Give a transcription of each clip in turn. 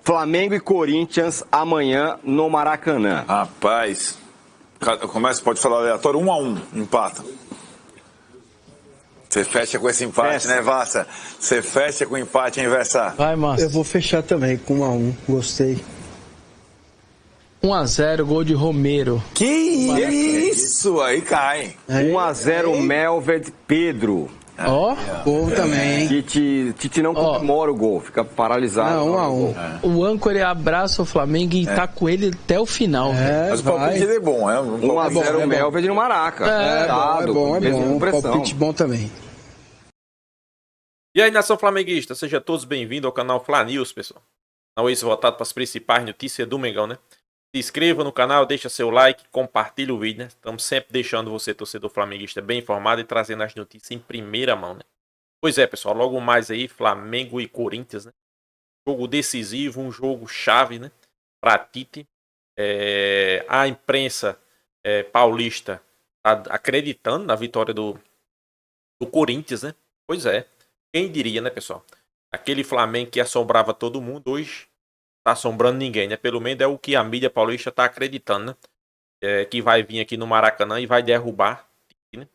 Flamengo e Corinthians amanhã no Maracanã. Rapaz, começa, pode falar aleatório, 1-1, empata. Você fecha com esse empate, né, Vassa? Você fecha com o empate, hein, Vassa? Vai, Márcio. Eu vou fechar também com 1-1, gostei. 1-0, gol de Romero. Que isso? Aí cai. 1-0 Melved Pedro. Ó, Bom também, hein? Tite não comemora o gol, fica paralisado. Não, 1-1. o âncora abraça o Flamengo e tá com ele até o final. Mas o palpite dele é bom, é? 1-0 Melved no Maraca. É bom. Palpite bom também. E aí, nação flamenguista, sejam todos bem-vindos ao canal Fla News, pessoal. Canal voltado para as principais notícias do Mengão, né? Se inscreva no canal, deixa seu like, compartilha o vídeo, né? Estamos sempre deixando você, torcedor flamenguista, bem informado e trazendo as notícias em primeira mão, né? Pois é, pessoal, logo mais aí, Flamengo e Corinthians, né? Jogo decisivo, um jogo chave, né? Para Tite. A imprensa paulista tá acreditando na vitória do Corinthians, né? Pois é. Quem diria, né, pessoal? Aquele Flamengo que assombrava todo mundo, hoje tá assombrando ninguém, né? Pelo menos é o que a mídia paulista tá acreditando, né? Que vai vir aqui no Maracanã e vai derrubar, né?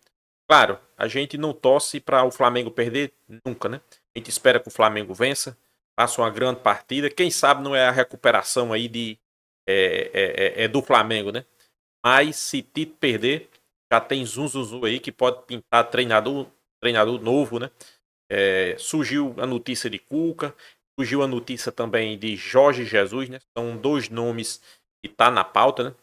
Claro, a gente não torce para o Flamengo perder nunca, né? A gente espera que o Flamengo vença, faça uma grande partida. Quem sabe não é a recuperação aí do Flamengo, né? Mas se Tite perder, já tem zum aí que pode pintar treinador novo, né? Surgiu a notícia de Cuca, surgiu a notícia também de Jorge Jesus, né? São dois nomes que tá na pauta, né?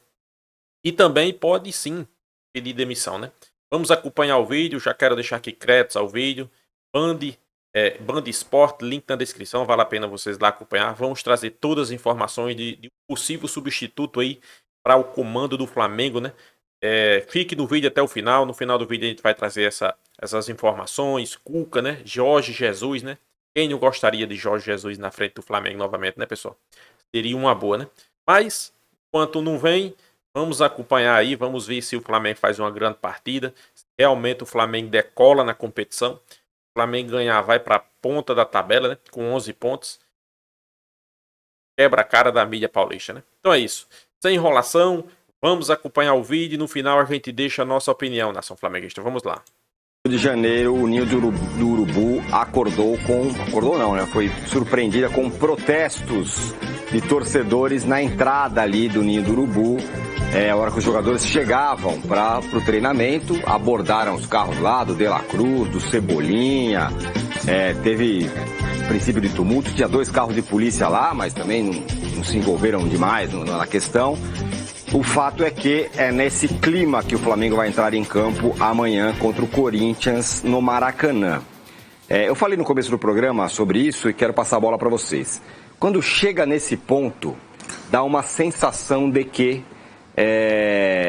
E também pode sim pedir demissão, né? Vamos acompanhar o vídeo, já quero deixar aqui créditos ao vídeo. Band Sport, link na descrição, vale a pena vocês lá acompanhar. Vamos trazer todas as informações de possível substituto aí para o comando do Flamengo, né? Fique no vídeo até o final. No final do vídeo a gente vai trazer essas informações. Cuca, né? Jorge Jesus, né? Quem não gostaria de Jorge Jesus na frente do Flamengo novamente, né, pessoal? Seria uma boa, né? Mas, enquanto não vem, vamos acompanhar aí. Vamos ver se o Flamengo faz uma grande partida. Se realmente o Flamengo decola na competição. O Flamengo ganhar, vai para a ponta da tabela, né? Com 11 pontos. Quebra a cara da mídia paulista, né? Então é isso. Sem enrolação. Vamos acompanhar o vídeo e no final a gente deixa a nossa opinião, nação flamenguista. Vamos lá. Rio de Janeiro, o Ninho do Urubu foi surpreendida com protestos de torcedores na entrada ali do Ninho do Urubu. A hora que os jogadores chegavam para o treinamento, abordaram os carros lá do De La Cruz, do Cebolinha. Teve princípio de tumulto, tinha 2 carros de polícia lá, mas também não se envolveram demais na questão. O fato é que é nesse clima que o Flamengo vai entrar em campo amanhã contra o Corinthians no Maracanã. Eu falei no começo do programa sobre isso e quero passar a bola para vocês. Quando chega nesse ponto, dá uma sensação de que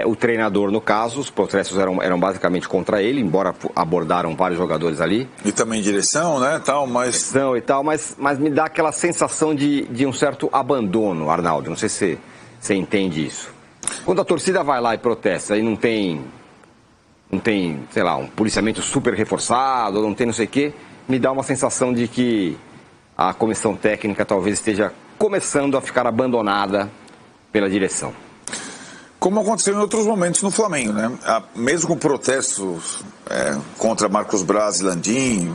o treinador, no caso, os protestos eram basicamente contra ele, embora abordaram vários jogadores ali. E também direção, né, tal, mas... Direção e tal, mas me dá aquela sensação de um certo abandono, Arnaldo. Não sei se você entende isso. Quando a torcida vai lá e protesta e não tem, sei lá, um policiamento super reforçado, não tem não sei o quê, me dá uma sensação de que a comissão técnica talvez esteja começando a ficar abandonada pela direção. Como aconteceu em outros momentos no Flamengo, né? Mesmo com protestos contra Marcos Braz e Landim,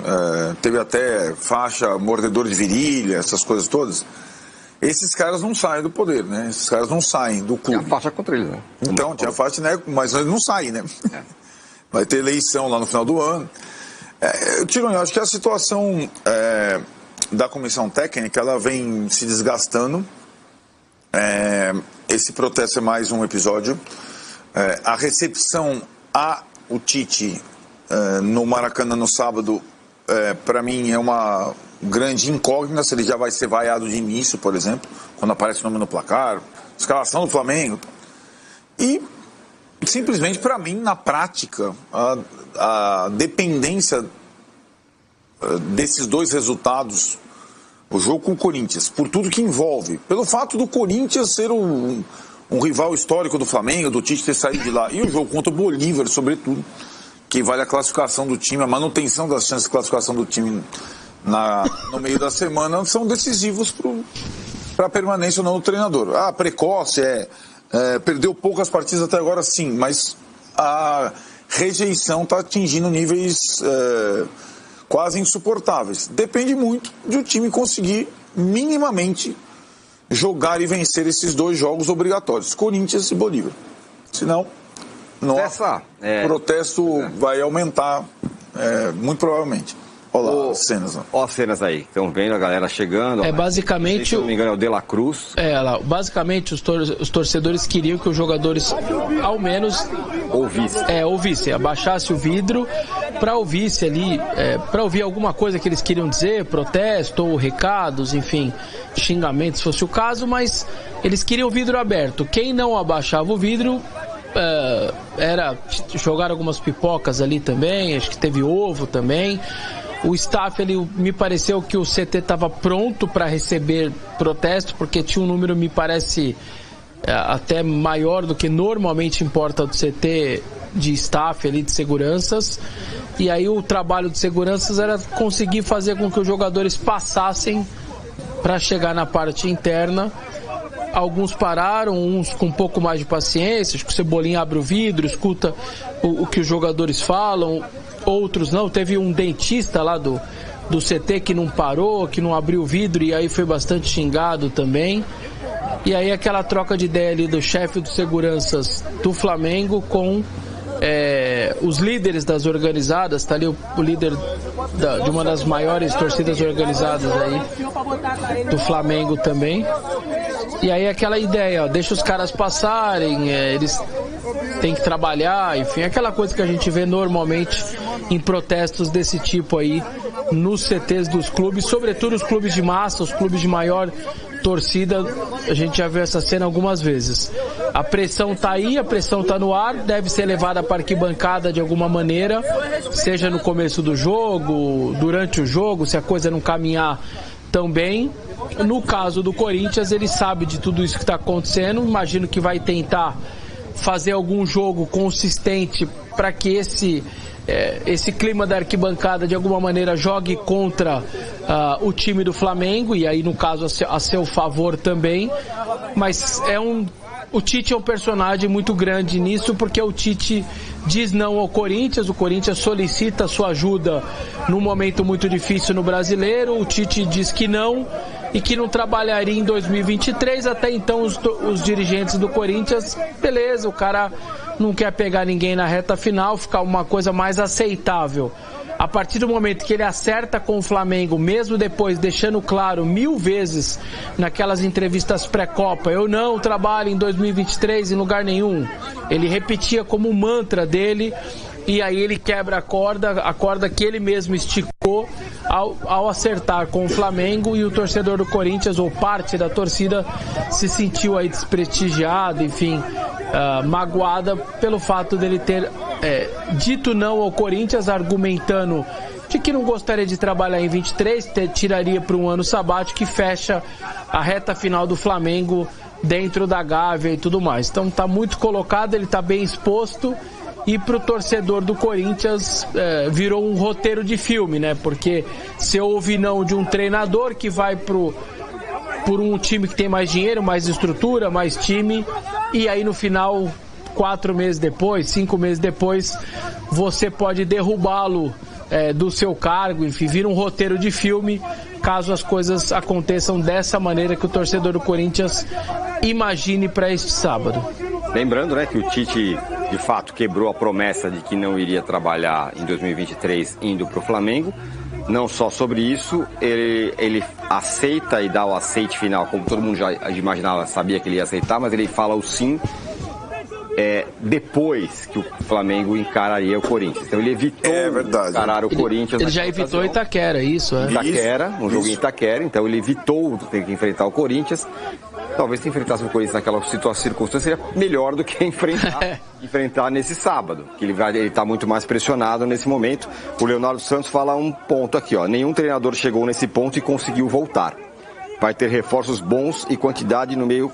teve até faixa, mordedor de virilha, essas coisas todas. Esses caras não saem do poder, né? Esses caras não saem do clube. Tinha faixa contra eles, né? Então, tinha faixa, né? Mas eles não saem, né? Vai ter eleição lá no final do ano. Tironi, eu acho que a situação da comissão técnica, ela vem se desgastando. Esse protesto é mais um episódio. A recepção o Tite no Maracanã no sábado, para mim, é uma grande incógnita, se ele já vai ser vaiado de início, por exemplo, quando aparece o nome no placar, escalação do Flamengo. E, simplesmente, para mim, na prática, a dependência desses 2 resultados, o jogo com o Corinthians, por tudo que envolve, pelo fato do Corinthians ser um rival histórico do Flamengo, do Tite ter saído de lá, e o jogo contra o Bolívar, sobretudo, que vale a classificação do time, a manutenção das chances de classificação do time no meio da semana, são decisivos para a permanência ou não do treinador. Precoce, perdeu poucas partidas até agora, sim, mas a rejeição está atingindo níveis quase insuportáveis. Depende muito de o time conseguir minimamente jogar e vencer esses 2 jogos obrigatórios, Corinthians e Bolívar. Senão, o protesto vai aumentar, muito provavelmente. Olha lá, as cenas. Ó as cenas aí, estão vendo a galera chegando. Basicamente... Se não me engano é o De La Cruz. Basicamente os torcedores queriam que os jogadores, ao menos... Ouvissem, abaixasse o vidro para ouvisse ali, para ouvir alguma coisa que eles queriam dizer, protesto ou recados, enfim, xingamentos, se fosse o caso, mas eles queriam o vidro aberto. Quem não abaixava o vidro... jogaram algumas pipocas ali também, acho que teve ovo também. O staff, me pareceu que o CT estava pronto para receber protesto, porque tinha um número, me parece, até maior do que normalmente importa do CT de staff ali, de seguranças. E aí o trabalho de seguranças era conseguir fazer com que os jogadores passassem para chegar na parte interna. Alguns pararam, uns com um pouco mais de paciência, acho que o Cebolinha abre o vidro, escuta o que os jogadores falam, outros não. Teve um dentista lá do CT que não parou, que não abriu o vidro, e aí foi bastante xingado também. E aí aquela troca de ideia ali do chefe de seguranças do Flamengo com os líderes das organizadas, tá ali o líder de uma das maiores torcidas organizadas aí do Flamengo também. E aí aquela ideia, deixa os caras passarem, eles têm que trabalhar, enfim, aquela coisa que a gente vê normalmente em protestos desse tipo aí nos CTs dos clubes, sobretudo os clubes de massa, os clubes de maior torcida. A gente já viu essa cena algumas vezes. A pressão tá aí, a pressão tá no ar, deve ser levada para a arquibancada de alguma maneira, seja no começo do jogo, durante o jogo, se a coisa não caminhar tão bem. No caso do Corinthians, ele sabe de tudo isso que está acontecendo, imagino que vai tentar fazer algum jogo consistente para que esse clima da arquibancada de alguma maneira jogue contra o time do Flamengo, e aí no caso a seu favor também. Mas o Tite é um personagem muito grande nisso, porque o Tite diz não ao Corinthians, o Corinthians solicita sua ajuda num momento muito difícil no Brasileiro, o Tite diz que não e que não trabalharia em 2023. Até então os dirigentes do Corinthians, beleza, o cara não quer pegar ninguém na reta final, ficar uma coisa mais aceitável. A partir do momento que ele acerta com o Flamengo, mesmo depois deixando claro 1000 vezes naquelas entrevistas pré-Copa, eu não trabalho em 2023 em lugar nenhum, ele repetia como um mantra dele, e aí ele quebra a corda que ele mesmo esticou ao acertar com o Flamengo, e o torcedor do Corinthians, ou parte da torcida, se sentiu aí desprestigiado, enfim, magoada pelo fato dele ter dito não ao Corinthians, argumentando de que não gostaria de trabalhar em 23, tiraria para um ano sabático que fecha a reta final do Flamengo dentro da Gávea e tudo mais. Então tá muito colocado, ele tá bem exposto, e pro torcedor do Corinthians virou um roteiro de filme, né? Porque se houve não de um treinador que vai por um time que tem mais dinheiro, mais estrutura, mais time, e aí no final, 4 meses depois, 5 meses depois, você pode derrubá-lo do seu cargo, enfim, vira um roteiro de filme, caso as coisas aconteçam dessa maneira que o torcedor do Corinthians imagine para este sábado. Lembrando, né, que o Tite, de fato, quebrou a promessa de que não iria trabalhar em 2023 indo para o Flamengo. Não só sobre isso, ele aceita e dá o aceite final, como todo mundo já imaginava, sabia que ele ia aceitar, mas ele fala o sim depois que o Flamengo encararia o Corinthians. Então ele evitou encarar o Corinthians. Ele já evitou Itaquera, isso, Itaquera, um jogo em Itaquera, então ele evitou ter que enfrentar o Corinthians. Talvez se enfrentasse o Corinthians naquela circunstância seria melhor do que enfrentar nesse sábado, que ele está muito mais pressionado nesse momento. O Leonardo Santos fala um ponto aqui, ó: nenhum treinador chegou nesse ponto e conseguiu voltar. Vai ter reforços bons em quantidade no meio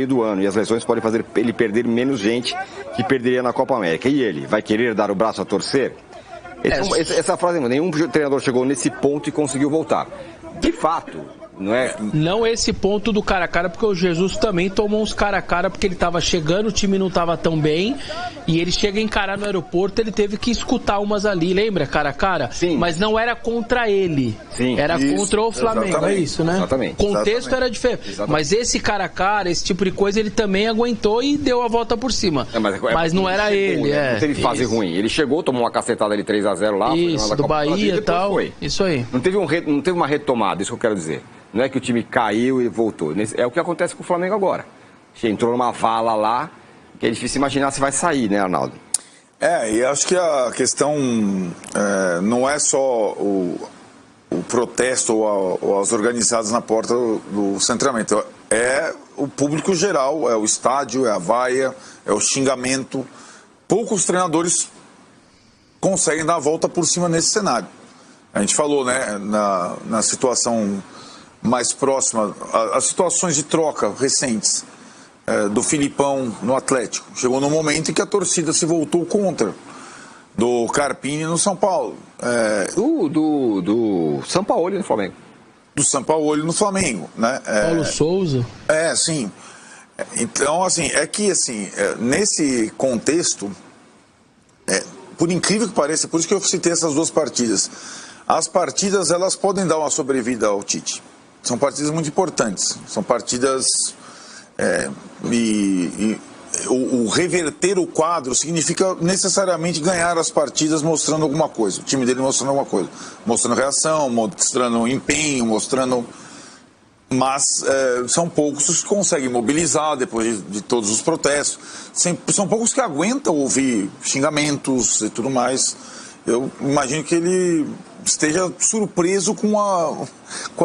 do ano, e as lesões podem fazer ele perder menos gente que perderia na Copa América. E ele vai querer dar o braço a torcer? Essa frase, nenhum treinador chegou nesse ponto e conseguiu voltar. De fato, Não esse ponto do cara a cara, porque o Jesus também tomou uns cara a cara, porque ele tava chegando, o time não tava tão bem, e ele chega a encarar no aeroporto, ele teve que escutar umas ali, lembra, cara a cara? Sim. Mas não era contra ele, era contra o Flamengo, é isso, né? Exatamente. O contexto era diferente, mas esse cara a cara, esse tipo de coisa, ele também aguentou e deu a volta por cima, mas não era ele, Não teve fase ruim, ele chegou, tomou uma cacetada ali 3-0 lá, isso, do Bahia e tal, isso aí. Não teve uma retomada, isso que eu quero dizer. Não é que o time caiu e voltou. É o que acontece com o Flamengo agora. Entrou numa vala lá, que é difícil imaginar se vai sair, né, Arnaldo? E acho que a questão não é só o protesto ou as organizadas na porta do centramento. É o público geral, é o estádio, é a vaia, é o xingamento. Poucos treinadores conseguem dar a volta por cima nesse cenário. A gente falou, né, na situação mais próxima, as situações de troca recentes do Filipão no Atlético. Chegou no momento em que a torcida se voltou contra. Do Carpini no São Paulo. Do Sampaoli no Flamengo. Do Sampaoli no Flamengo, né? Paulo Souza. Sim. Então, assim, nesse contexto, por incrível que pareça, por isso que eu citei essas duas partidas. As partidas, elas podem dar uma sobrevida ao Tite. São partidas muito importantes. São partidas... o reverter o quadro significa necessariamente ganhar as partidas mostrando alguma coisa. O time dele mostrando alguma coisa. Mostrando reação, mostrando empenho, mostrando... Mas são poucos os que conseguem mobilizar depois de todos os protestos. São poucos que aguentam ouvir xingamentos e tudo mais. Eu imagino que ele esteja surpreso com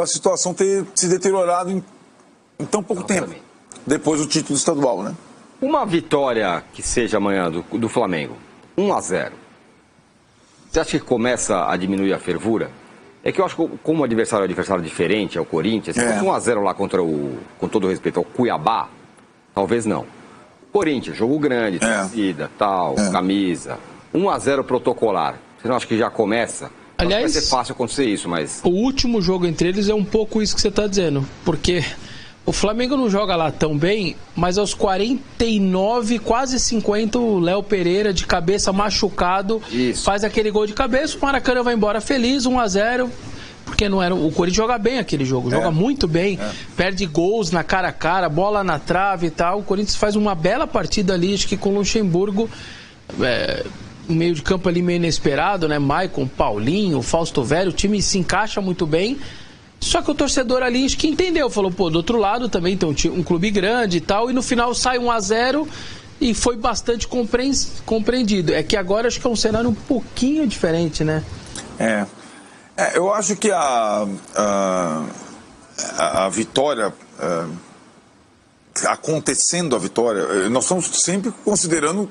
a situação ter se deteriorado em tão pouco tempo, depois do título estadual, né? Uma vitória que seja amanhã do Flamengo, 1-0, você acha que começa a diminuir a fervura? É que eu acho que como o adversário é um adversário diferente, é o Corinthians, se fosse 1-0 lá contra com todo respeito, ao Cuiabá, talvez não. Corinthians, jogo grande, torcida, camisa, 1-0 protocolar. Você não acha que já começa? Aliás, vai ser fácil acontecer isso, mas... O último jogo entre eles é um pouco isso que você está dizendo, porque o Flamengo não joga lá tão bem, mas aos 49, quase 50, o Léo Pereira, de cabeça machucado, faz aquele gol de cabeça, o Maracanã vai embora feliz, 1-0, porque não era, o Corinthians joga bem aquele jogo, joga muito bem, perde gols na cara a cara, bola na trave e tal, o Corinthians faz uma bela partida ali, acho que com o Luxemburgo... um meio de campo ali meio inesperado, né? Maicon, Paulinho, Fausto Velho, o time se encaixa muito bem. Só que o torcedor ali acho que entendeu, falou, pô, do outro lado também tem um clube grande e tal, e no final sai 1-0 e foi bastante compreendido. É que agora acho que é um cenário um pouquinho diferente, né? Eu acho que a vitória, acontecendo a vitória, nós estamos sempre considerando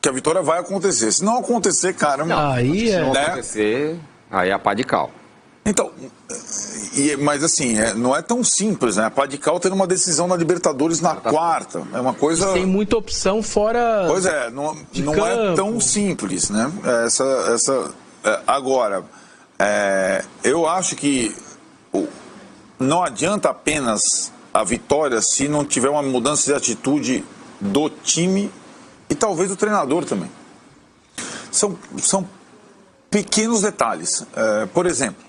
que a vitória vai acontecer. Se não acontecer, cara... Se não acontecer, aí é a pá de cal. Então, mas assim, não é tão simples, né? A pá de cal tendo uma decisão na Libertadores na quarta. É uma coisa... Tem muita opção fora... Pois é, não é tão simples, né? Agora, eu acho que não adianta apenas a vitória se não tiver uma mudança de atitude do time e talvez do treinador também. São pequenos detalhes. Por exemplo,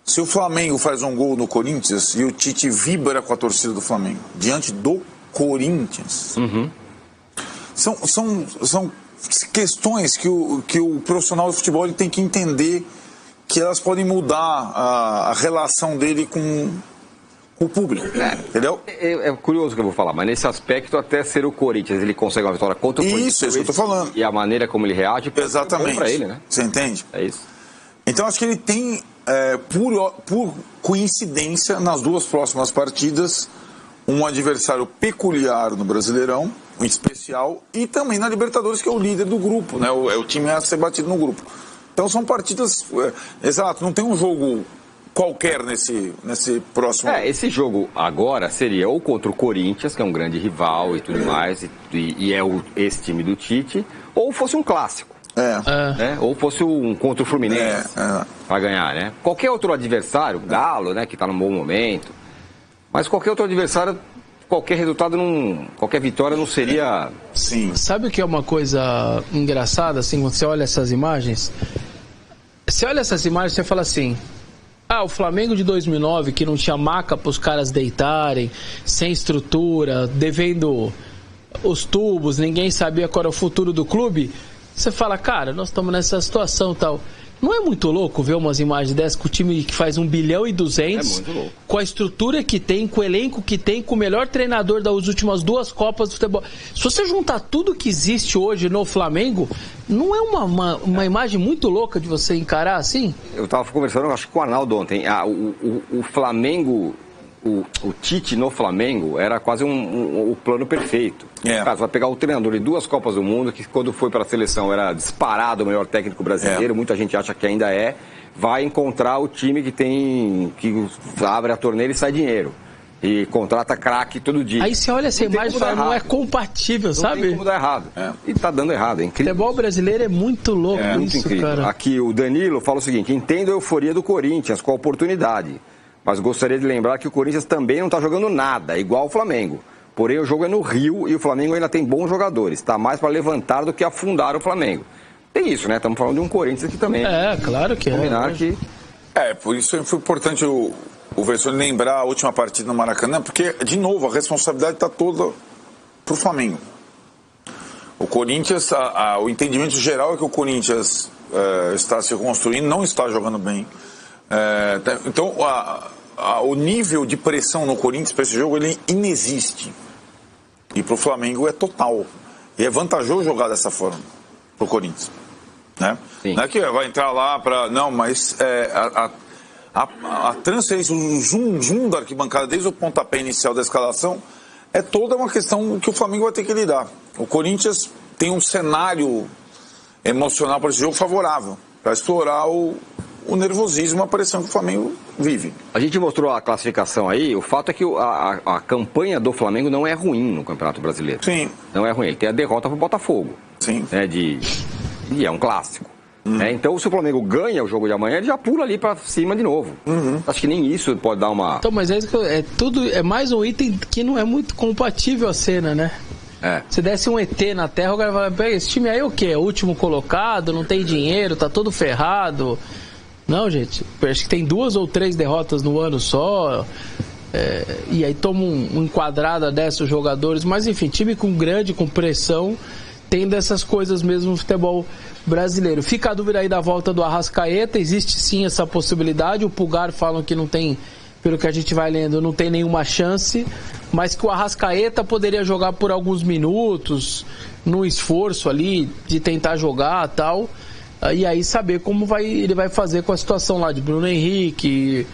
se o Flamengo faz um gol no Corinthians e o Tite vibra com a torcida do Flamengo diante do Corinthians, são questões que o profissional do futebol ele tem que entender que elas podem mudar a relação dele com o público, entendeu? É curioso o que eu vou falar, mas nesse aspecto, até ser o Corinthians, ele consegue uma vitória contra o Corinthians. Isso que eu tô falando. E a maneira como ele reage, exatamente, para ele, né? Você entende? É isso. Então, acho que ele tem, por coincidência, nas duas próximas partidas, um adversário peculiar no Brasileirão, um especial, e também na Libertadores, que é o líder do grupo, né? É o time a ser batido no grupo. Então, são partidas... exato, não tem um jogo... qualquer nesse próximo... Esse jogo agora seria ou contra o Corinthians, que é um grande rival e tudo mais, e é esse time do Tite, ou fosse um clássico. Né? Ou fosse um contra o Fluminense para ganhar, né? Qualquer outro adversário, Galo, né, que está num bom momento, mas qualquer outro adversário, qualquer resultado, qualquer vitória não seria... Sim. Sabe o que é uma coisa engraçada, assim, quando você olha essas imagens? Você olha essas imagens e você fala assim... o Flamengo de 2009, que não tinha maca para os caras deitarem, sem estrutura, devendo os tubos, ninguém sabia qual era o futuro do clube. Você fala, cara, nós estamos nessa situação e tal. Não é muito louco ver umas imagens dessas com o time que faz 1,2 bilhão, com a estrutura que tem, com o elenco que tem, com o melhor treinador das últimas 2 Copas do futebol. Se você juntar tudo que existe hoje no Flamengo, não é uma imagem muito louca de você encarar assim? Eu estava conversando, acho que com o Arnaldo ontem, o Flamengo... O Tite no Flamengo era quase o plano perfeito. Cara, você vai pegar o treinador de 2 Copas do Mundo, que quando foi para a seleção era disparado o melhor técnico brasileiro, muita gente acha que ainda é, vai encontrar o time que abre a torneira e sai dinheiro. E contrata craque todo dia. Aí você olha essa imagem e fala, não é compatível, sabe? Não tem como dar errado. E tá dando errado, é incrível. O futebol brasileiro é muito louco muito incrível. Cara. Aqui o Danilo fala o seguinte, entendo a euforia do Corinthians com a oportunidade. Mas gostaria de lembrar que o Corinthians também não está jogando nada, igual o Flamengo. Porém, o jogo é no Rio e o Flamengo ainda tem bons jogadores. Está mais para levantar do que afundar o Flamengo. Tem isso, né? Estamos falando de um Corinthians aqui também. Claro que combinar que... por isso foi importante o Versoni lembrar a última partida no Maracanã, porque, de novo, a responsabilidade está toda para o Flamengo. O Corinthians, o entendimento geral é que o Corinthians está se reconstruindo, não está jogando bem. Então, o nível de pressão no Corinthians para esse jogo, ele inexiste. E para o Flamengo é total. E é vantajoso jogar dessa forma para o Corinthians. Né? Não é que vai entrar lá para... Não, mas a transferência, o zoom da arquibancada, desde o pontapé inicial da escalação, é toda uma questão que o Flamengo vai ter que lidar. O Corinthians tem um cenário emocional para esse jogo favorável, para explorar o nervosismo, a pressão que o Flamengo vive. A gente mostrou a classificação aí, o fato é que a campanha do Flamengo não é ruim no Campeonato Brasileiro. Sim. Não é ruim, ele tem a derrota pro Botafogo. Sim. E é um clássico. Então, se o Flamengo ganha o jogo de amanhã, ele já pula ali pra cima de novo. Acho que nem isso pode dar uma... Então, mas é mais um item que não é muito compatível à cena, né? Se desse um ET na Terra, o cara vai falar, esse time aí é o quê? É o último colocado, não tem dinheiro, tá todo ferrado... Não, gente, acho que tem 2 ou 3 derrotas no ano só, e aí toma uma enquadrada dessas jogadores, mas enfim, time com pressão, tem dessas coisas mesmo no futebol brasileiro. Fica a dúvida aí da volta do Arrascaeta, existe sim essa possibilidade, o Pulgar falam que não tem, pelo que a gente vai lendo, não tem nenhuma chance, mas que o Arrascaeta poderia jogar por alguns minutos, no esforço ali de tentar jogar e tal. E aí saber como ele vai fazer com a situação lá de Bruno Henrique,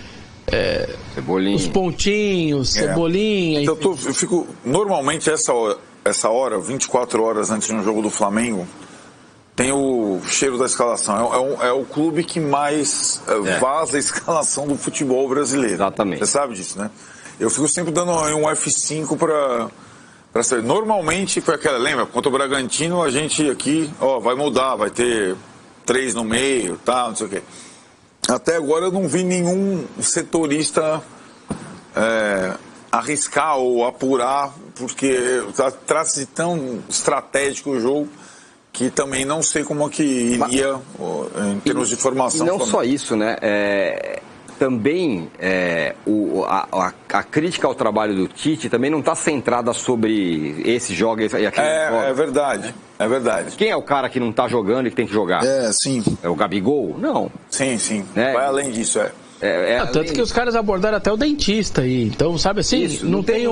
os pontinhos, Cebolinha... Então, eu fico... Normalmente, essa hora, 24 horas antes de um jogo do Flamengo, tem o cheiro da escalação. É o clube que mais vaza a escalação do futebol brasileiro. Exatamente. Você sabe disso, né? Eu fico sempre dando um F5 para saber. Normalmente, foi aquela... Lembra? Contra o Bragantino, a gente aqui... vai mudar, vai ter... 3 no meio, tá, não sei o quê. Até agora eu não vi nenhum setorista arriscar ou apurar, porque trata-se de tão estratégico o jogo que também não sei como que iria em termos de formação. E não só isso, né? Também a crítica ao trabalho do Tite também não está centrada sobre esse joga e aquele joga. É verdade, é verdade. Quem é o cara que não está jogando e que tem que jogar? Sim. É o Gabigol? Não. Sim. Vai além disso, tanto que os caras abordaram até o dentista aí. Então, sabe assim, isso, não tem é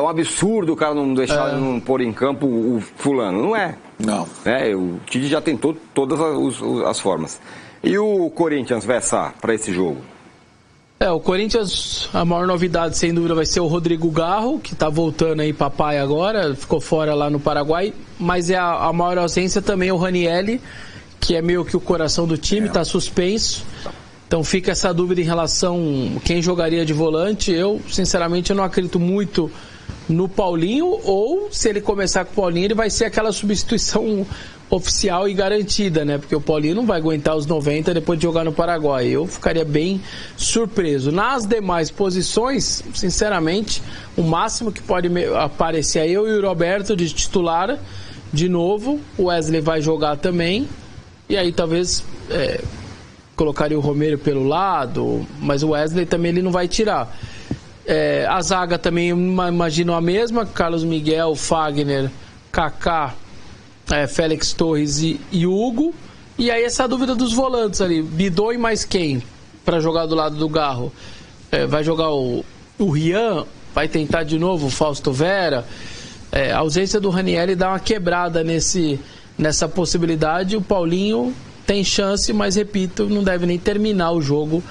um absurdo o cara não deixar não pôr em campo o fulano. Não é. Não. O Tite já tentou todas as formas. E o Corinthians, Vessa, para esse jogo? O Corinthians, a maior novidade, sem dúvida, vai ser o Rodrigo Garro, que tá voltando aí papai agora, ficou fora lá no Paraguai, mas a maior ausência também é o Ranieri, que é meio que o coração do time, tá suspenso. Então fica essa dúvida em relação a quem jogaria de volante. Eu, sinceramente, eu não acredito muito no Paulinho, ou se ele começar com o Paulinho, ele vai ser aquela substituição oficial e garantida, né? Porque o Paulinho não vai aguentar os 90 depois de jogar no Paraguai. Eu ficaria bem surpreso. Nas demais posições, sinceramente, o máximo que pode aparecer é eu e o Roberto de titular, de novo. O Wesley vai jogar também. E aí talvez colocaria o Romero pelo lado, mas o Wesley também ele não vai tirar. A zaga também, eu imagino a mesma: Carlos Miguel, Fagner, Kaká, Félix Torres e Hugo. E aí essa dúvida dos volantes ali, Bidon e mais quem para jogar do lado do Garro? Vai jogar o Rian? Vai tentar de novo o Fausto Vera? A ausência do Ranieri dá uma quebrada nessa possibilidade. O Paulinho tem chance, mas repito, não deve nem terminar o jogo,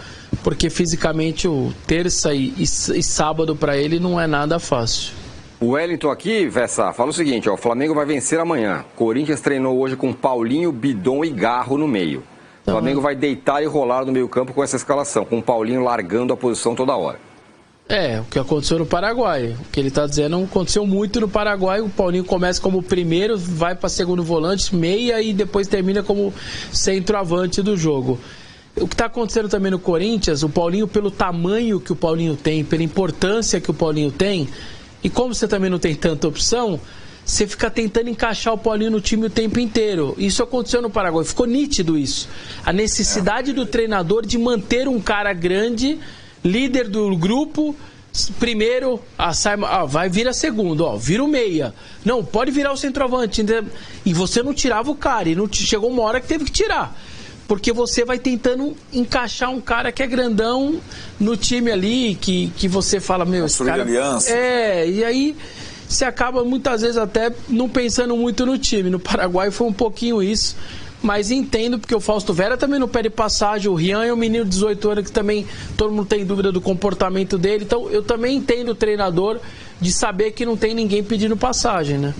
porque fisicamente o terça e sábado para ele não é nada fácil. O Wellington aqui, Vessa, fala o seguinte: o Flamengo vai vencer amanhã. Corinthians treinou hoje com Paulinho, Bidon e Garro no meio. O Flamengo vai deitar e rolar no meio campo com essa escalação, com o Paulinho largando a posição toda hora. O que aconteceu no Paraguai. O que ele está dizendo aconteceu muito no Paraguai. O Paulinho começa como primeiro, vai para segundo volante, meia e depois termina como centroavante do jogo. O que está acontecendo também no Corinthians, o Paulinho, pelo tamanho que o Paulinho tem, pela importância que o Paulinho tem, e como você também não tem tanta opção, você fica tentando encaixar o Paulinho no time o tempo inteiro. Isso aconteceu no Paraguai, ficou nítido isso. A necessidade do treinador de manter um cara grande, líder do grupo, primeiro, vai vir a segundo, vira o meia. Não, pode virar o centroavante. E você não tirava o cara, e não chegou uma hora que teve que tirar. Porque você vai tentando encaixar um cara que é grandão no time ali, que você fala, esse cara... aliança. E aí você acaba muitas vezes até não pensando muito no time. No Paraguai foi um pouquinho isso, mas entendo, porque o Fausto Vera também não pede passagem, o Rian é um menino de 18 anos que também todo mundo tem dúvida do comportamento dele, então eu também entendo o treinador de saber que não tem ninguém pedindo passagem, né?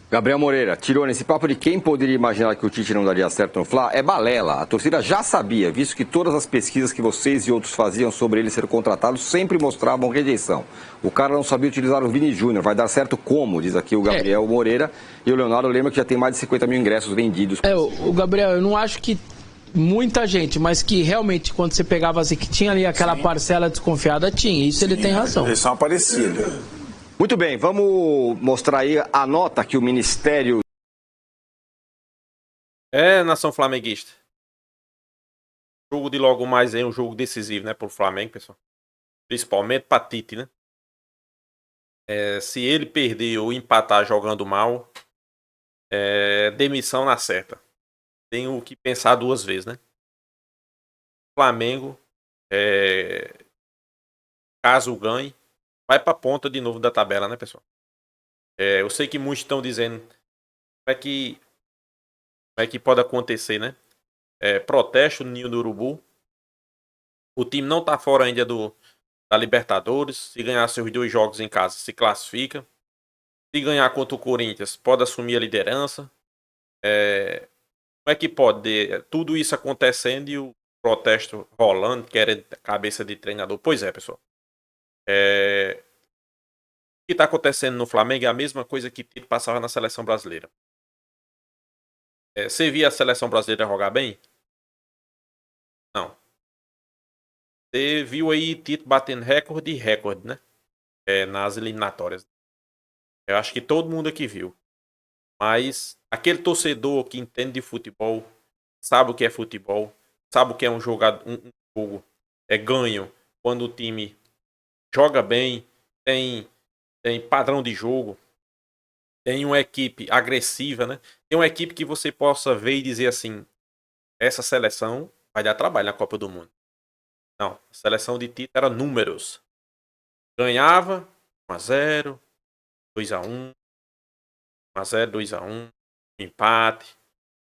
Gabriel Moreira, Tirone, esse papo de quem poderia imaginar que o Tite não daria certo no Fla é balela. A torcida já sabia, visto que todas as pesquisas que vocês e outros faziam sobre ele ser contratado sempre mostravam rejeição. O cara não sabia utilizar o Vini Júnior. Vai dar certo como? Diz aqui o Gabriel Moreira. E o Leonardo lembra que já tem mais de 50 mil ingressos vendidos. O Gabriel, eu não acho que muita gente, mas que realmente quando você pegava assim, que tinha ali aquela parcela desconfiada, tinha. Isso ele tem razão. Eles são aparecidos. Muito bem, vamos mostrar aí a nota que o Ministério... Nação flamenguista. Jogo de logo mais é um jogo decisivo, né, pro Flamengo, pessoal. Principalmente pra Tite, né? Se ele perder ou empatar jogando mal, demissão na certa. Tenho que pensar duas vezes, né? Flamengo, caso ganhe, vai pra ponta de novo da tabela, né, pessoal? Eu sei que muitos estão dizendo como é que pode acontecer, né? Protesto no Ninho do Urubu. O time não tá fora ainda da Libertadores. Se ganhar seus 2 jogos em casa, se classifica. Se ganhar contra o Corinthians, pode assumir a liderança. Como é que pode? Tudo isso acontecendo e o protesto rolando, querendo cabeça de treinador. Pois é, pessoal. O que está acontecendo no Flamengo é a mesma coisa que passava na seleção brasileira. Você via a seleção brasileira jogar bem? Não. Você viu aí Tito batendo recorde e recorde, né? Nas eliminatórias. Eu acho que todo mundo aqui viu. Mas aquele torcedor que entende de futebol, sabe o que é futebol, sabe o que é um jogo ganho quando o time joga bem, tem padrão de jogo, tem uma equipe agressiva, né? Tem uma equipe que você possa ver e dizer assim, essa seleção vai dar trabalho na Copa do Mundo. Não, a seleção de Tite era números. Ganhava 1-0, 2-1, 1-0, 2-1, empate.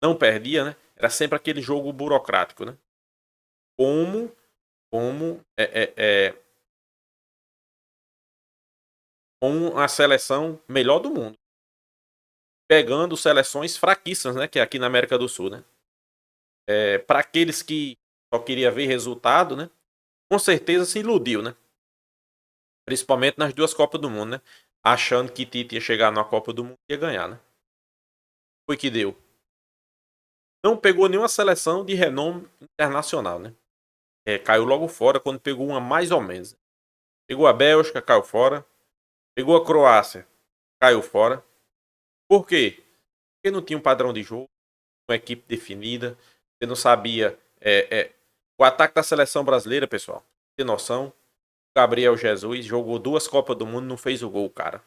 Não perdia, né? Era sempre aquele jogo burocrático, né? Como a seleção melhor do mundo. Pegando seleções fraquíssimas, né? Que é aqui na América do Sul, né? Para aqueles que só queria ver resultado, né? Com certeza se iludiu, né? Principalmente nas duas Copas do Mundo, né? Achando que Tite ia chegar na Copa do Mundo e ia ganhar, né? Foi que deu. Não pegou nenhuma seleção de renome internacional, né? Caiu logo fora quando pegou uma mais ou menos. Pegou a Bélgica, caiu fora. Pegou a Croácia, caiu fora. Por quê? Porque não tinha um padrão de jogo, uma equipe definida. Você não sabia. O ataque da seleção brasileira, pessoal, tem noção. Gabriel Jesus jogou 2 Copas do Mundo, não fez o gol, cara.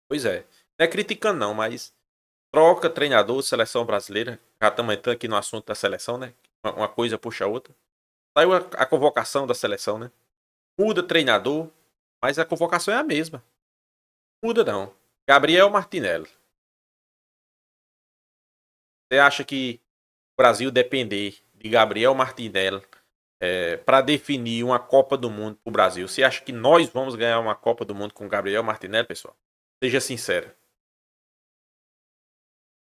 Pois é. Não é criticando não, mas troca treinador, seleção brasileira. Já estamos entrando aqui no assunto da seleção, né? Uma coisa puxa a outra. Saiu a convocação da seleção, né? Muda treinador, mas a convocação é a mesma. Muda não. Gabriel Martinelli. Você acha que o Brasil depender de Gabriel Martinelli para definir uma Copa do Mundo para o Brasil? Você acha que nós vamos ganhar uma Copa do Mundo com Gabriel Martinelli, pessoal? Seja sincero.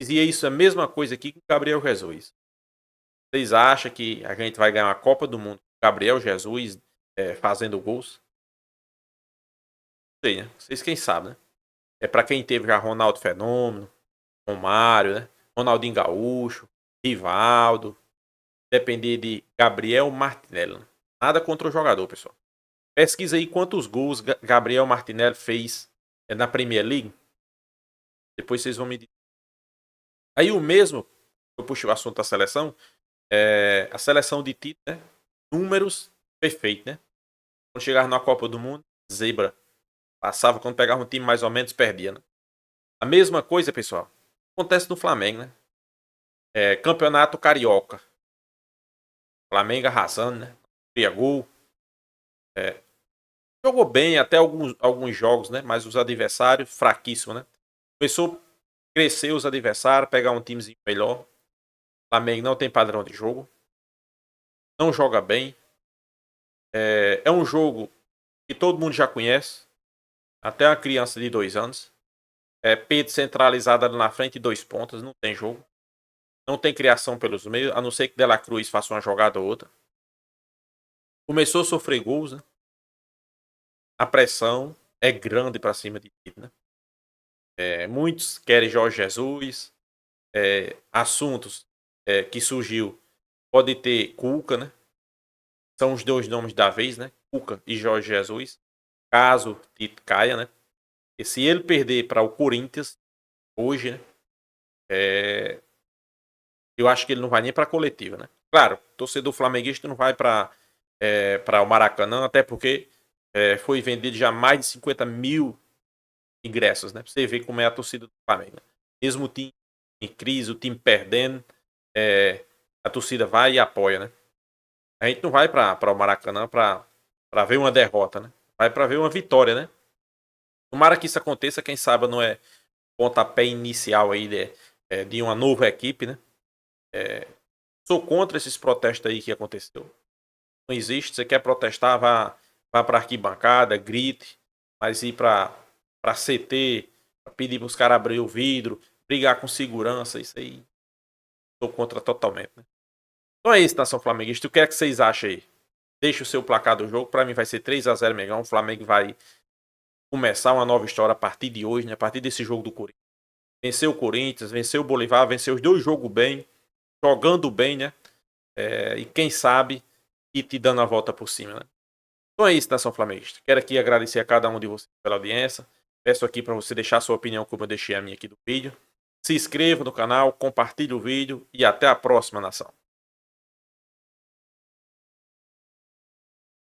Dizia isso a mesma coisa aqui com Gabriel Jesus. Vocês acham que a gente vai ganhar uma Copa do Mundo com Gabriel Jesus fazendo gols? Não sei, né? Vocês quem sabem, né? Para quem teve já Ronaldo Fenômeno, Romário, né? Ronaldinho Gaúcho, Rivaldo. Depender de Gabriel Martinelli. Nada contra o jogador, pessoal. Pesquisa aí quantos gols Gabriel Martinelli fez na Premier League. Depois vocês vão me dizer. Aí o mesmo, eu puxei o assunto da seleção, a seleção de Tite, né? Números perfeitos, né? Quando chegava na Copa do Mundo, zebra. Passava, quando pegava um time mais ou menos, perdia, né? A mesma coisa, pessoal, acontece no Flamengo, né? Campeonato Carioca. Flamengo arrasando, né? Cria gol. Jogou bem até alguns jogos, né? Mas os adversários, fraquíssimos, né? Começou a crescer os adversários, pegar um timezinho melhor. Flamengo não tem padrão de jogo. Não joga bem. É um jogo que todo mundo já conhece. Até uma criança de 2 anos. Pedro centralizado ali na frente e 2 pontas. Não tem jogo. Não tem criação pelos meios. A não ser que De La Cruz faça uma jogada ou outra. Começou a sofrer gols, né? A pressão é grande para cima de Tite, né? Muitos querem Jorge Jesus. Assuntos que surgiu. Pode ter Cuca, né? São os 2 nomes da vez, né? Cuca e Jorge Jesus. Caso Tite caia, né? E se ele perder para o Corinthians hoje, né? Eu acho que ele não vai nem para a coletiva, né? Claro, torcedor flamenguista não vai para o Maracanã, até porque foi vendido já mais de 50 mil ingressos, né? Pra você ver como é a torcida do Flamengo, né? Mesmo o time em crise, o time perdendo, a torcida vai e apoia, né? A gente não vai para o Maracanã para ver uma derrota, né? Vai para ver uma vitória, né? Tomara que isso aconteça, quem sabe não é pontapé inicial aí de uma nova equipe, né? Sou contra esses protestos aí que aconteceu. Não existe, você quer protestar, vá para arquibancada, grite, mas ir para CT, pra pedir para os caras abrir o vidro, brigar com segurança, isso aí sou contra totalmente, né? Então é isso, nação flamenguista. O que é que vocês acham aí? Deixa o seu placar do jogo. Para mim vai ser 3-0 Mengão. O Flamengo vai começar uma nova história a partir de hoje, né? A partir desse jogo do Corinthians. Venceu o Corinthians, venceu o Bolívar, venceu os 2 jogos bem, jogando bem, né? E quem sabe e te dando a volta por cima, né? Então é isso, nação flamenguista. Quero aqui agradecer a cada um de vocês pela audiência. Peço aqui para você deixar sua opinião, como eu deixei a minha aqui do vídeo. Se inscreva no canal, compartilhe o vídeo e até a próxima, nação.